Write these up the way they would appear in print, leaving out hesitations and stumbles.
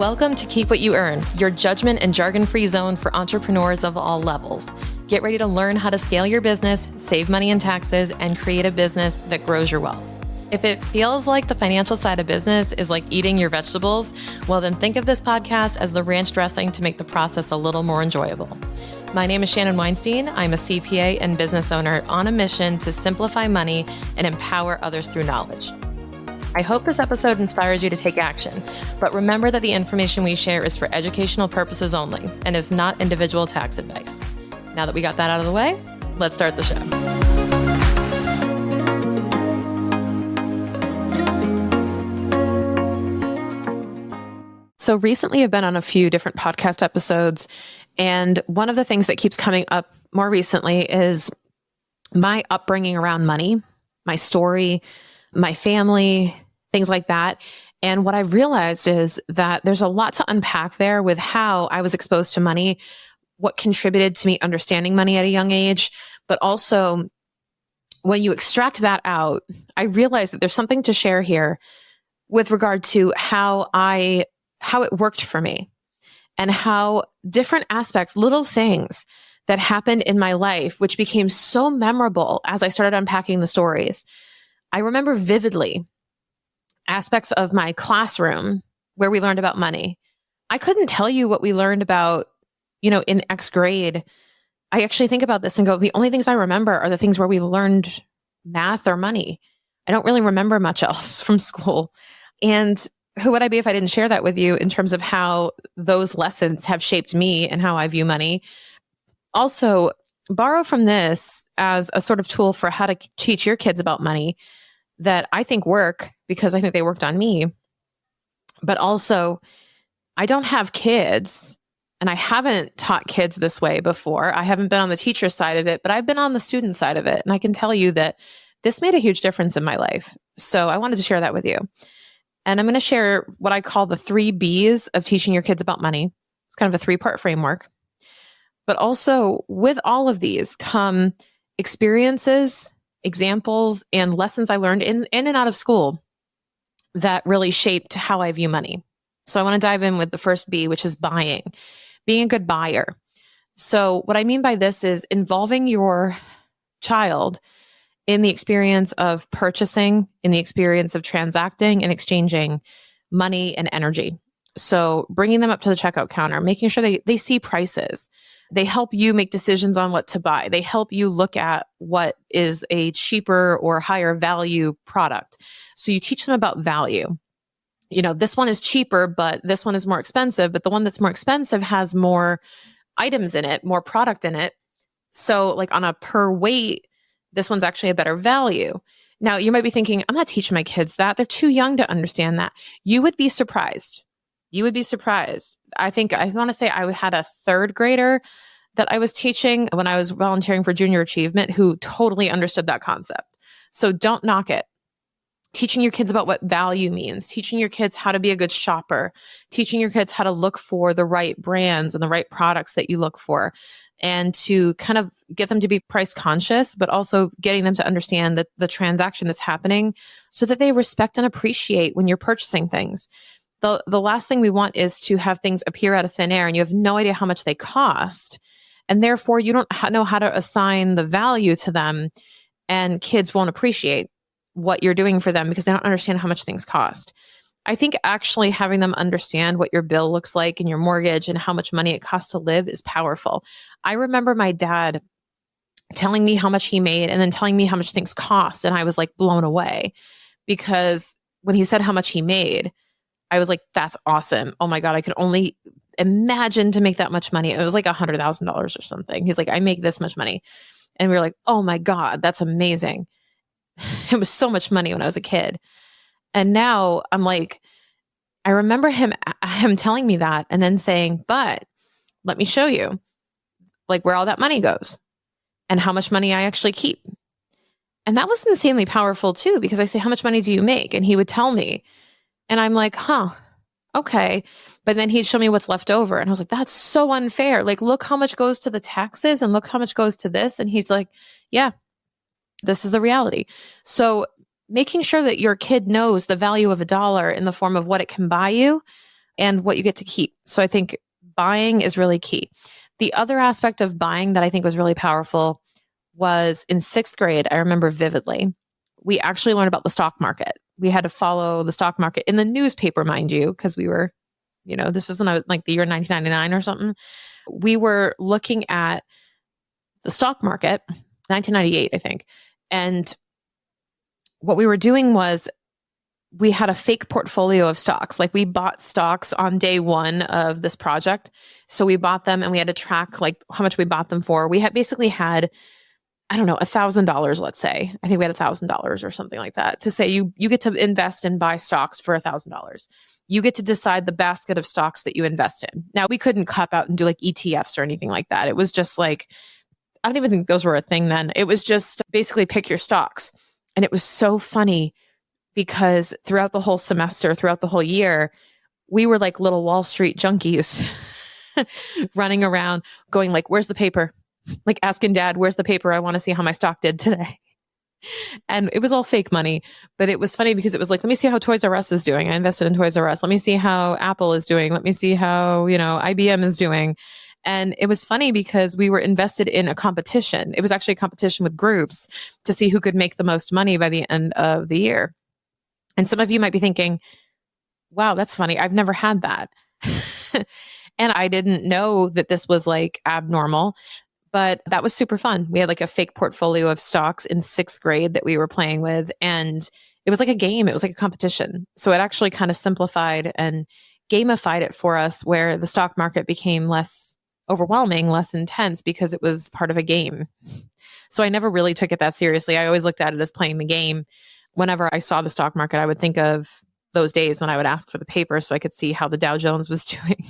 Welcome to Keep What You Earn, your judgment and jargon-free zone for entrepreneurs of all levels. Get ready to learn how to scale your business, save money in taxes, and create a business that grows your wealth. If it feels like the financial side of business is like eating your vegetables, well then think of this podcast as the ranch dressing to make the process a little more enjoyable. My name is Shannon. I'm a CPA and business owner on a mission to simplify money and empower others through knowledge. I hope this episode inspires you to take action, but remember that the information we share is for educational purposes only and is not individual tax advice. Now that we got that out of the way, let's start the show. So recently I've been on a few different podcast episodes, and one of the things that keeps coming up more recently is my upbringing around money, my story, my family, things like that. And what I've realized is that there's a lot to unpack there with how I was exposed to money, what contributed to me understanding money at a young age. But also, when you extract that out, I realized that there's something to share here with regard to how it worked for me and how different aspects, little things that happened in my life, which became so memorable as I started unpacking the stories. I remember vividly aspects of my classroom where we learned about money. I couldn't tell you what we learned about, in X grade. I actually think about this and go, the only things I remember are the things where we learned math or money. I don't really remember much else from school. And who would I be if I didn't share that with you in terms of how those lessons have shaped me and how I view money? Also, borrow from this as a sort of tool for how to teach your kids about money that I think work because I think they worked on me. But also, I don't have kids and I haven't taught kids this way before. I haven't been on the teacher side of it, but I've been on the student side of it. And I can tell you that this made a huge difference in my life. So I wanted to share that with you. And I'm going to share what I call the 3 B's of teaching your kids about money. It's kind of a 3-part framework. But also with all of these come experiences, examples, and lessons I learned in and out of school that really shaped how I view money. So I want to dive in with the first B, which is buying, being a good buyer. So what I mean by this is involving your child in the experience of purchasing, in the experience of transacting and exchanging money and energy. So bringing them up to the checkout counter, making sure they see prices. They help you make decisions on what to buy. They help you look at what is a cheaper or higher value product. So you teach them about value. This one is cheaper, but this one is more expensive. But the one that's more expensive has more items in it, more product in it. So like on a per weight, this one's actually a better value. Now you might be thinking, I'm not teaching my kids that. They're too young to understand that. You would be surprised. You would be surprised. I want to say I had a 3rd grader that I was teaching when I was volunteering for junior achievement who totally understood that concept. So don't knock it. Teaching your kids about what value means, teaching your kids how to be a good shopper, teaching your kids how to look for the right brands and the right products that you look for, and to kind of get them to be price conscious, but also getting them to understand that the transaction that's happening so that they respect and appreciate when you're purchasing things. The last thing we want is to have things appear out of thin air and you have no idea how much they cost. And therefore, you don't know how to assign the value to them. And kids won't appreciate what you're doing for them because they don't understand how much things cost. I think actually having them understand what your bill looks like and your mortgage and how much money it costs to live is powerful. I remember my dad telling me how much he made and then telling me how much things cost. And I was like blown away because when he said how much he made, I was like, that's awesome. Oh my God, I could only imagine to make that much money. It was like $100,000 or something. He's like, I make this much money. And we were like, oh my God, that's amazing. It was so much money when I was a kid. And now I'm like, I remember him telling me that and then saying, but let me show you like where all that money goes and how much money I actually keep. And that was insanely powerful too, because I say, how much money do you make? And he would tell me. And I'm like, okay. But then he'd show me what's left over. And I was like, that's so unfair. Like, look how much goes to the taxes and look how much goes to this. And he's like, yeah, this is the reality. So making sure that your kid knows the value of $1 in the form of what it can buy you, and what you get to keep. So I think buying is really key. The other aspect of buying that I think was really powerful was in sixth grade. I remember vividly. We actually learned about the stock market. We had to follow the stock market in the newspaper, mind you, because we were, this was like the year 1999 or something. We were looking at the stock market, 1998, I think. And what we were doing was we had a fake portfolio of stocks. Like we bought stocks on day one of this project. So we bought them and we had to track like how much we bought them for. We had basically had, I don't know, $1,000, let's say. I think we had $1,000 or something like that to say you get to invest and buy stocks for $1,000. You get to decide the basket of stocks that you invest in. Now we couldn't cup out and do like ETFs or anything like that. It was just like, I don't even think those were a thing then. It was just basically pick your stocks. And it was so funny because throughout the whole semester, throughout the whole year, we were like little Wall Street junkies running around going like, where's the paper? Like asking dad, where's the paper? I want to see how my stock did today. And it was all fake money, but it was funny because it was like, let me see how Toys R Us is doing. I invested in Toys R Us. Let me see how Apple is doing. Let me see how, IBM is doing. And it was funny because we were invested in a competition. It was actually a competition with groups to see who could make the most money by the end of the year. And some of you might be thinking, wow, that's funny. I've never had that. And I didn't know that this was like abnormal, but that was super fun. We had like a fake portfolio of stocks in sixth grade that we were playing with. And it was like a game. It was like a competition. So it actually kind of simplified and gamified it for us where the stock market became less overwhelming, less intense because it was part of a game. So I never really took it that seriously. I always looked at it as playing the game. Whenever I saw the stock market, I would think of those days when I would ask for the paper so I could see how the Dow Jones was doing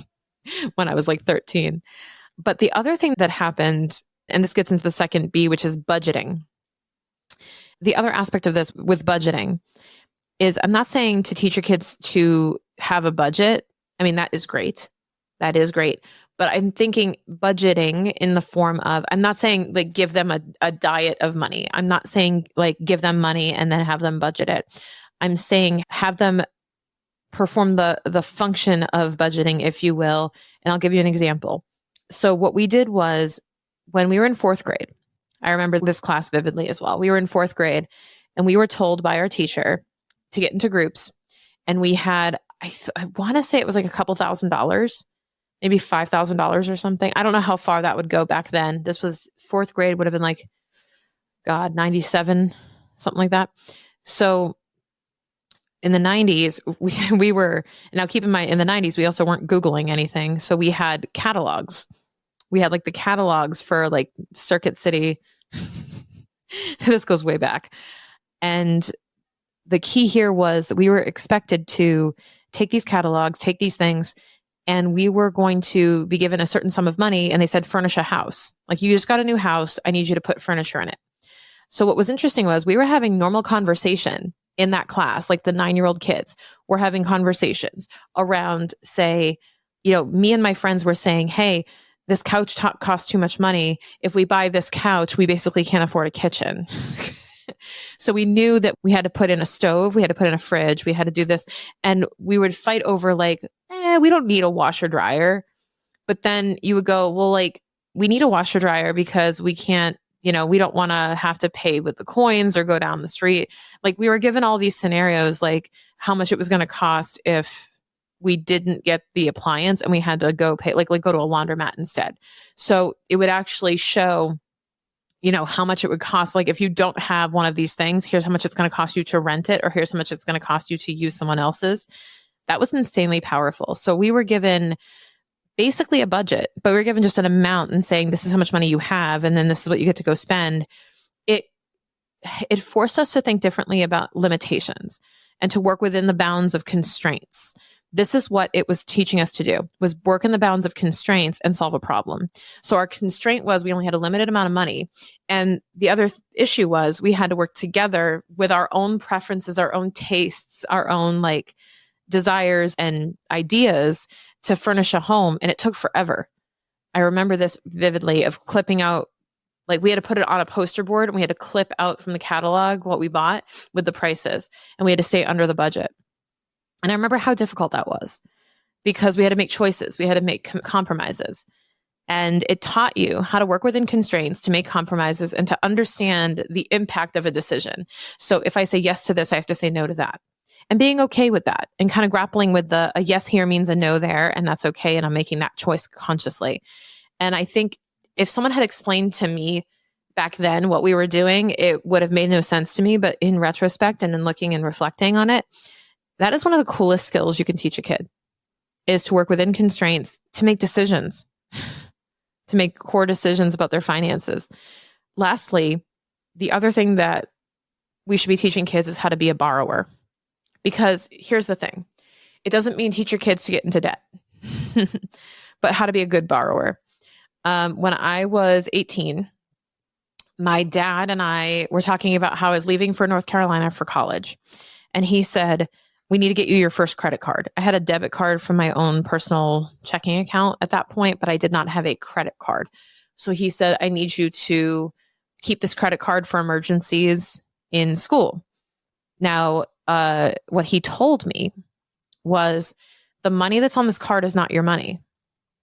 when I was like 13. But the other thing that happened, and this gets into the second B, which is budgeting. The other aspect of this with budgeting is I'm not saying to teach your kids to have a budget. I mean, that is great. That is great. But I'm thinking budgeting in the form of, I'm not saying like give them a diet of money. I'm not saying like give them money and then have them budget it. I'm saying have them perform the function of budgeting, if you will. And I'll give you an example. So what we did was when we were in fourth grade, I remember this class vividly as well. We were in fourth grade and we were told by our teacher to get into groups. And we had, I want to say it was like a couple $1,000s. Maybe $5,000 or something. I don't know how far that would go back then. This was fourth grade, would have been like, 97, something like that. So in the 90s, we were, now keep in mind, in the 90s, we also weren't Googling anything. So we had catalogs. We had like the catalogs for like Circuit City. This goes way back. And the key here was that we were expected to take these catalogs, take these things, and we were going to be given a certain sum of money. And they said, furnish a house. Like, you just got a new house. I need you to put furniture in it. So what was interesting was we were having normal conversation in that class, like the 9-year-old kids were having conversations around, say, me and my friends were saying, hey, this couch costs too much money. If we buy this couch, we basically can't afford a kitchen. So we knew that we had to put in a stove, we had to put in a fridge, we had to do this. And we would fight over like, we don't need a washer dryer. But then you would go, well, like, we need a washer dryer because we can't, we don't want to have to pay with the coins or go down the street. Like, we were given all these scenarios, like how much it was going to cost if we didn't get the appliance and we had to go pay, like go to a laundromat instead. So it would actually show, how much it would cost. Like, if you don't have one of these things, here's how much it's going to cost you to rent it, or here's how much it's going to cost you to use someone else's. That was insanely powerful. So we were given basically a budget, but we were given just an amount and saying, this is how much money you have, and then this is what you get to go spend. It forced us to think differently about limitations and to work within the bounds of constraints. This is what it was teaching us to do, was work in the bounds of constraints and solve a problem. So our constraint was we only had a limited amount of money. And the other issue was we had to work together with our own preferences, our own tastes, our own like desires and ideas to furnish a home. And it took forever. I remember this vividly of clipping out, like we had to put it on a poster board and we had to clip out from the catalog what we bought with the prices. And we had to stay under the budget. And I remember how difficult that was because we had to make choices. We had to make compromises. And it taught you how to work within constraints, to make compromises, and to understand the impact of a decision. So if I say yes to this, I have to say no to that. And being okay with that, and kind of grappling with a yes here means a no there, and that's okay. And I'm making that choice consciously. And I think if someone had explained to me back then what we were doing, it would have made no sense to me. But in retrospect and in looking and reflecting on it, that is one of the coolest skills you can teach a kid, is to work within constraints, to make decisions, to make core decisions about their finances. Lastly, the other thing that we should be teaching kids is how to be a borrower. Because here's the thing. It doesn't mean teach your kids to get into debt, but how to be a good borrower. When I was 18, my dad and I were talking about how I was leaving for North Carolina for college. And he said, we need to get you your first credit card. I had a debit card from my own personal checking account at that point, but I did not have a credit card. So he said, I need you to keep this credit card for emergencies in school. Now, what he told me was, the money that's on this card is not your money.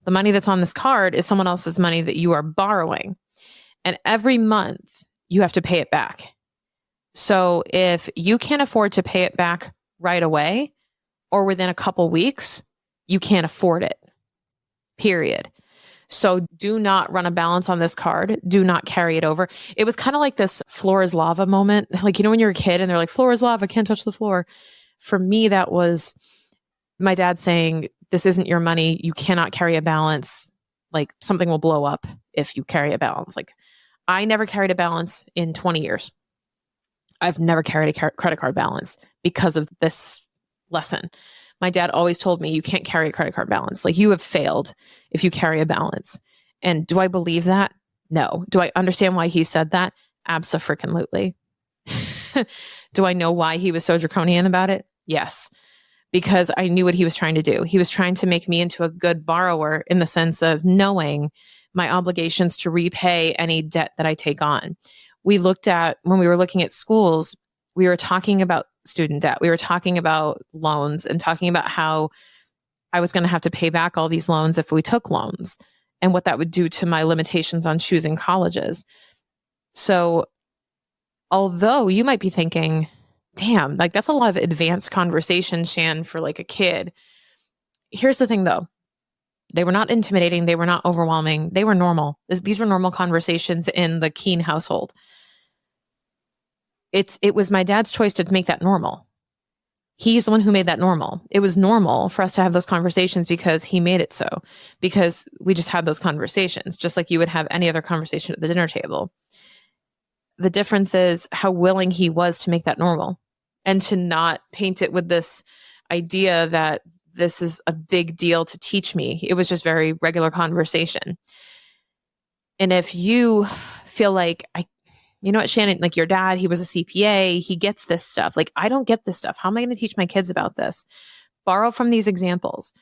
The money that's on this card is someone else's money that you are borrowing. And every month you have to pay it back. So if you can't afford to pay it back right away or within a couple weeks, you can't afford it, period. So do not run a balance on this card. Do not carry it over. It was kind of like this floor is lava moment. Like, you know, when you're a kid and they're like, floor is lava, can't touch the floor. For me, that was my dad saying, this isn't your money. You cannot carry a balance. Like, something will blow up if you carry a balance. Like, I never carried a balance in 20 years. I've never carried a credit card balance because of this lesson. My dad always told me, you can't carry a credit card balance. Like, you have failed if you carry a balance. And do I believe that? No. Do I understand why he said that? Abso-freaking-lutely. Do I know why he was so draconian about it? Yes. Because I knew what he was trying to do. He was trying to make me into a good borrower, in the sense of knowing my obligations to repay any debt that I take on. We looked at, when we were looking at schools, we were talking about student debt. We were talking about loans and talking about how I was going to have to pay back all these loans if we took loans, and what that would do to my limitations on choosing colleges. So although you might be thinking, damn, like that's a lot of advanced conversation, Shan, for like a kid. Here's the thing though. They were not intimidating. They were not overwhelming. They were normal. These were normal conversations in the Keene household. It was my dad's choice to make that normal. He's the one who made that normal. It was normal for us to have those conversations because he made it so, because we just had those conversations, just like you would have any other conversation at the dinner table. The difference is how willing he was to make that normal, and to not paint it with this idea that this is a big deal to teach me. It was just very regular conversation. And if you feel like, you know what, Shannon, like your dad, he was a CPA, he gets this stuff. Like, I don't get this stuff. How am I going to teach my kids about this? Borrow from these examples.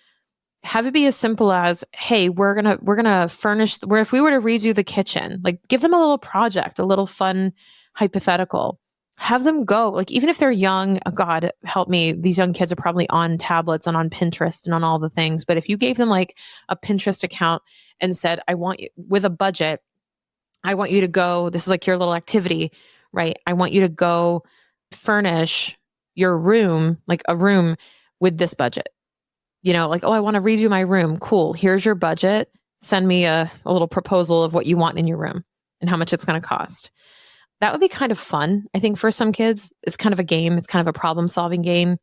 Have it be as simple as, hey, we're going to furnish, where if we were to redo the kitchen, like give them a little project, a little fun hypothetical. Have them go, like, even if they're young, oh God, help me. These young kids are probably on tablets and on Pinterest and on all the things. But if you gave them like a Pinterest account and said, I want you with a budget, I want you to go, this is like your little activity, right? I want you to go furnish your room, like a room with this budget. You know, like, oh, I want to redo my room. Cool. Here's your budget. Send me a little proposal of what you want in your room and how much it's going to cost. That would be kind of fun, I think, for some kids. It's kind of a game. It's kind of a problem-solving game.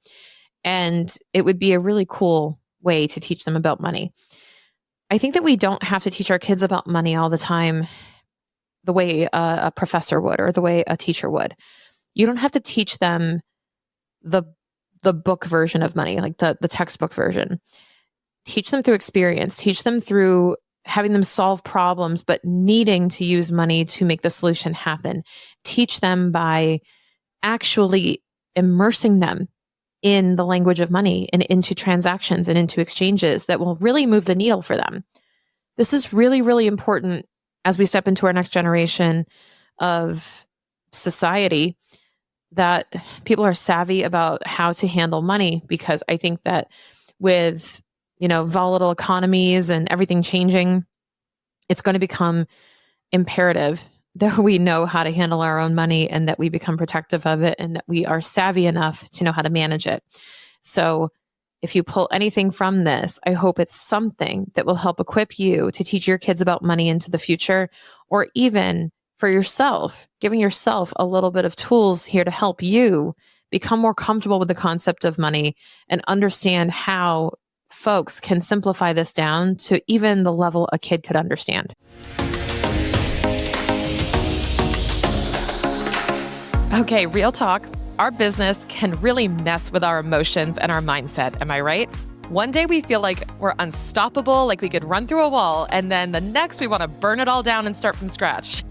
And it would be a really cool way to teach them about money. I think that we don't have to teach our kids about money all the time the way a professor would, or the way a teacher would. You don't have to teach them the book version of money, like the textbook version. Teach them through experience. Teach them through having them solve problems, but needing to use money to make the solution happen. Teach them by actually immersing them in the language of money and into transactions and into exchanges that will really move the needle for them. This is really, really important as we step into our next generation of society, that people are savvy about how to handle money, because I think that with volatile economies and everything changing, it's going to become imperative that we know how to handle our own money and that we become protective of it and that we are savvy enough to know how to manage it. So if you pull anything from this, I hope it's something that will help equip you to teach your kids about money into the future, or even for yourself, giving yourself a little bit of tools here to help you become more comfortable with the concept of money and understand how folks can simplify this down to even the level a kid could understand. Okay, real talk. Our business can really mess with our emotions and our mindset. Am I right? One day we feel like we're unstoppable, like we could run through a wall, and then the next we want to burn it all down and start from scratch.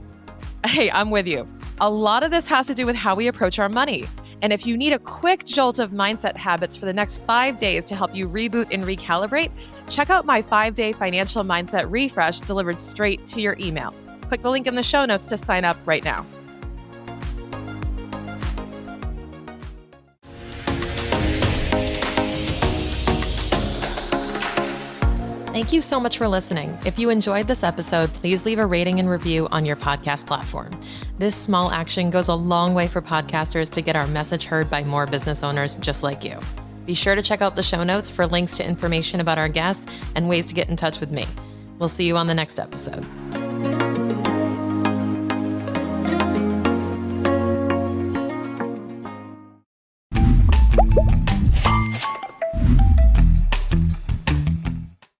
Hey, I'm with you. A lot of this has to do with how we approach our money. And if you need a quick jolt of mindset habits for the next 5 days to help you reboot and recalibrate, check out my 5-day financial mindset refresh delivered straight to your email. Click the link in the show notes to sign up right now. Thank you so much for listening. If you enjoyed this episode, please leave a rating and review on your podcast platform. This small action goes a long way for podcasters to get our message heard by more business owners just like you. Be sure to check out the show notes for links to information about our guests and ways to get in touch with me. We'll see you on the next episode.